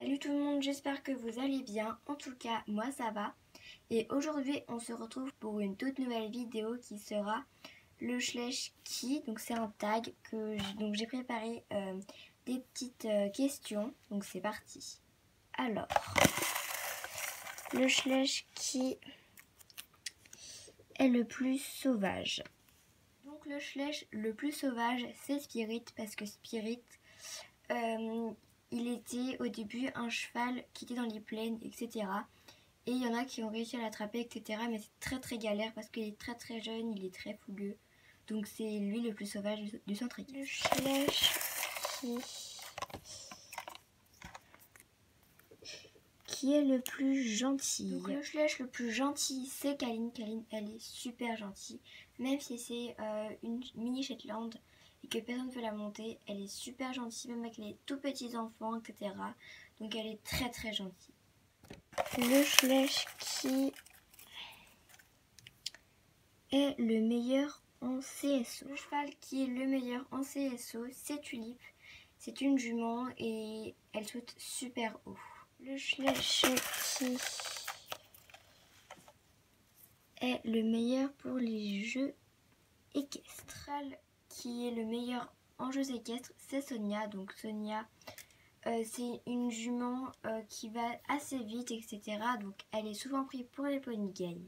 Salut tout le monde, j'espère que vous allez bien. En tout cas, moi ça va. Et aujourd'hui, on se retrouve pour une toute nouvelle vidéo qui sera le Schlecht-Qui. Donc c'est un tag que j'ai préparé des petites questions. Donc c'est parti. Alors, le Schlecht-Qui est le plus sauvage. Donc le Schlecht le plus sauvage, c'est Spirit, parce que Spirit, il était au début un cheval qui était dans les plaines, etc. Et il y en a qui ont réussi à l'attraper, etc. Mais c'est très galère parce qu'il est très jeune, il est très fougueux. Donc c'est lui le plus sauvage du centre équestre. Le Schlecht qui est le plus gentil. Donc le Schlecht le plus gentil, c'est Kaline. Kaline, elle est super gentille. Même si c'est une mini Shetland et que personne ne veut la monter, elle est super gentille, même avec les tout petits enfants, etc. Donc elle est très gentille. Le Schlecht qui est le meilleur en CSO. Le cheval qui est le meilleur en CSO, c'est Tulip. C'est une jument et elle saute super haut. Le Schlecht qui est le meilleur pour les jeux équestres. Qui est le meilleur en jeux équestres, c'est Sonia. Donc Sonia, c'est une jument qui va assez vite, etc. Donc elle est souvent prise pour les pony games.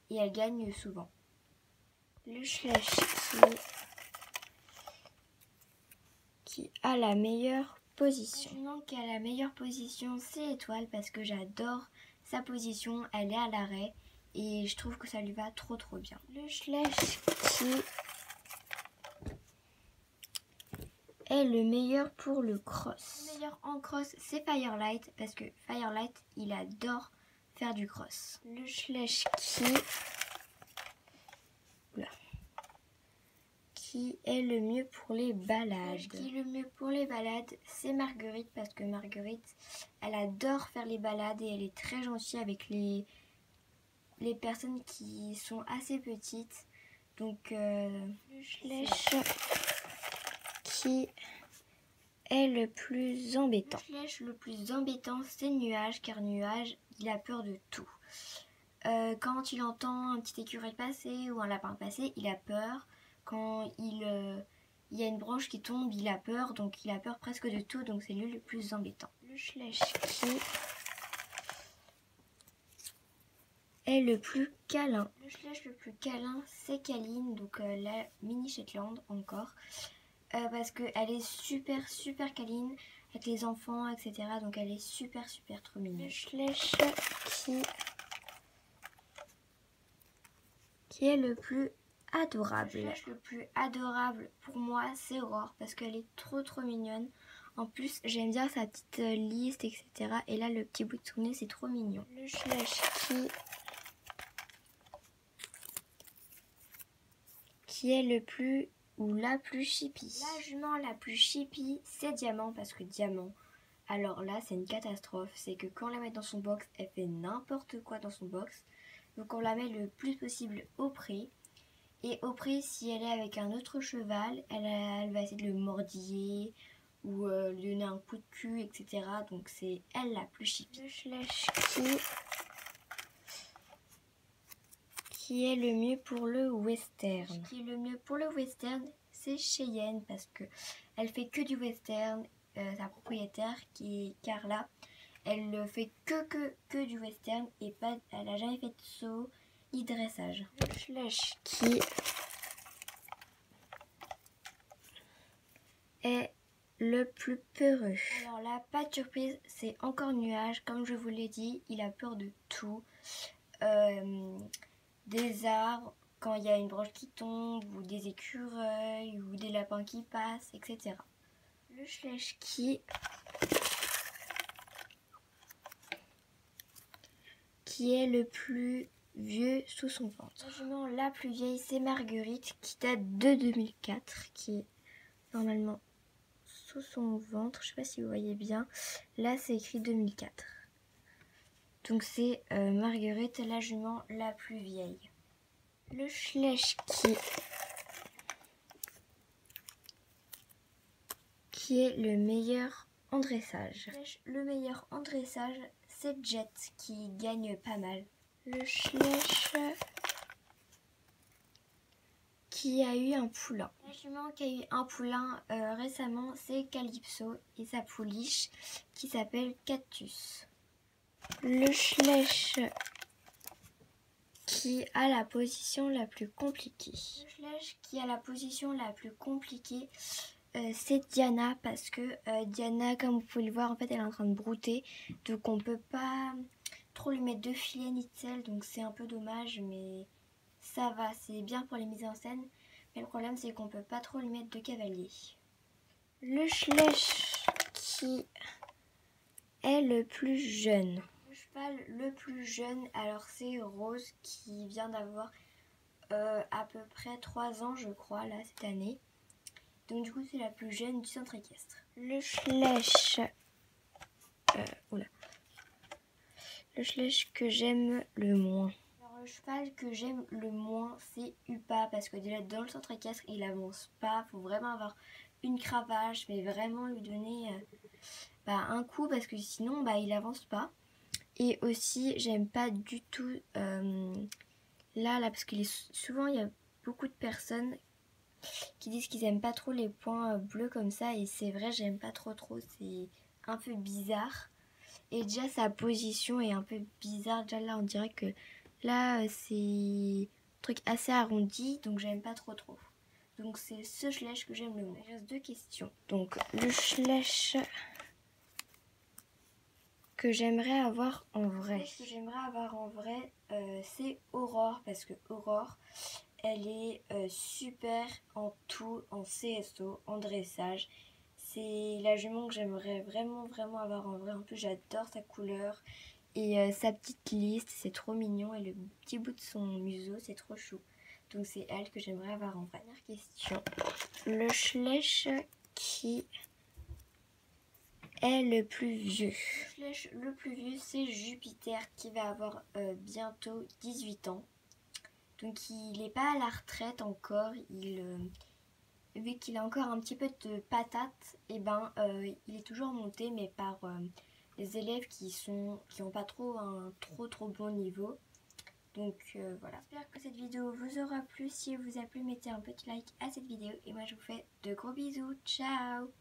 Et elle gagne souvent. Le Schlecht qui a la meilleure position. La jument qui a la meilleure position, c'est Étoile, parce que j'adore sa position. Elle est à l'arrêt et je trouve que ça lui va trop bien. Le Schlecht qui est le meilleur pour le cross. Le meilleur en cross, c'est Firelight, parce que Firelight, il adore faire du cross. Le Schlecht qui est le mieux pour les balades. Qui est le mieux pour les balades, c'est Marguerite, parce que Marguerite, elle adore faire les balades et elle est très gentille avec les personnes qui sont assez petites. Donc le Schlecht qui est le plus embêtant. Le Schlecht le plus embêtant, c'est Nuage, car Nuage, il a peur de tout. Quand il entend un petit écureuil passer ou un lapin passer, il a peur. Quand il y a une branche qui tombe, il a peur. Donc il a peur presque de tout, donc c'est lui le plus embêtant. Le Schlecht qui est le plus câlin. Le Schlecht le plus câlin, c'est Kaline, donc la mini Shetland encore. Parce qu'elle est super câline avec les enfants, etc. Donc elle est super trop mignonne. Le Schlecht qui est le plus adorable. Le Schlecht le plus adorable pour moi, c'est Aurore, parce qu'elle est trop mignonne. En plus, j'aime bien sa petite liste, etc. Et là, le petit bout de son nez, c'est trop mignon. Le Schlecht qui est le plus ou la plus chippie. La jument la plus chippie, c'est Diamant, parce que Diamant, alors là, c'est une catastrophe. C'est que quand on la met dans son box, elle fait n'importe quoi dans son box. Donc on la met le plus possible au pré. Et au pré, si elle est avec un autre cheval, elle va essayer de le mordiller ou lui donner un coup de cul, etc. Donc c'est elle la plus chippie. Le Schlecht qui est le mieux pour le western. Qui est le mieux pour le western, c'est Cheyenne, parce que elle fait que du western. Sa propriétaire, qui est Carla, elle ne fait que du western et elle n'a jamais fait de saut ni de dressage. Le Schlecht qui est le plus peureux. Alors là, pas de surprise, c'est encore Nuage. Comme je vous l'ai dit, il a peur de tout. Des arbres, quand il y a une branche qui tombe, ou des écureuils, ou des lapins qui passent, etc. Le Schlecht qui est le plus vieux sous son ventre. La jument la plus vieille, c'est Marguerite, qui date de 2004, qui est normalement sous son ventre. Je sais pas si vous voyez bien. Là, c'est écrit 2004. Donc c'est Marguerite, la jument la plus vieille. Le Schlecht qui est le meilleur en dressage. Le meilleur en dressage, c'est Jet qui gagne pas mal. Le Schleich qui a eu un poulain. La jument qui a eu un poulain récemment, c'est Calypso et sa pouliche qui s'appelle Cactus. Le Schleich qui a la position la plus compliquée. Le Schleich qui a la position la plus compliquée, c'est Diana, parce que Diana, comme vous pouvez le voir, en fait elle est en train de brouter, donc on peut pas trop lui mettre de filet ni de sel, donc c'est un peu dommage, mais ça va, c'est bien pour les mises en scène, mais le problème c'est qu'on peut pas trop lui mettre de cavalier. Le Schleich qui est le plus jeune. Le cheval le plus jeune, alors c'est Rose qui vient d'avoir à peu près 3 ans je crois là cette année. Donc du coup c'est la plus jeune du centre équestre. Le Schleich, le Schleich que j'aime le moins. Alors, le cheval que j'aime le moins c'est Upa, parce que déjà dans le centre équestre il avance pas, faut vraiment avoir une cravache, mais vraiment lui donner un coup, parce que sinon il avance pas. Et aussi j'aime pas du tout là parce que souvent il y a beaucoup de personnes qui disent qu'ils aiment pas trop les points bleus comme ça, et c'est vrai, j'aime pas trop, c'est un peu bizarre. Et déjà sa position est un peu bizarre, déjà là on dirait que là c'est un truc assez arrondi, donc j'aime pas trop. Donc c'est ce Schleich que j'aime le moins. Il reste 2 questions. Donc le Schleich que j'aimerais avoir en vrai. Ce que j'aimerais avoir en vrai, c'est Aurore, parce que Aurore, elle est super en tout, en CSO, en dressage. C'est la jument que j'aimerais vraiment avoir en vrai. En plus, j'adore sa couleur et sa petite liste, c'est trop mignon. Et le petit bout de son museau, c'est trop chou. Donc c'est elle que j'aimerais avoir en vrai. Dernière question. Le Schleich qui est le plus vieux. Le Schleich le plus vieux, c'est Jupiter qui va avoir bientôt 18 ans. Donc il n'est pas à la retraite encore, vu qu'il a encore un petit peu de patate, et il est toujours monté, mais par les élèves qui n'ont pas trop un trop bon niveau. Donc voilà. J'espère que cette vidéo vous aura plu. Si elle vous a plu, mettez un petit like à cette vidéo. Et moi je vous fais de gros bisous. Ciao!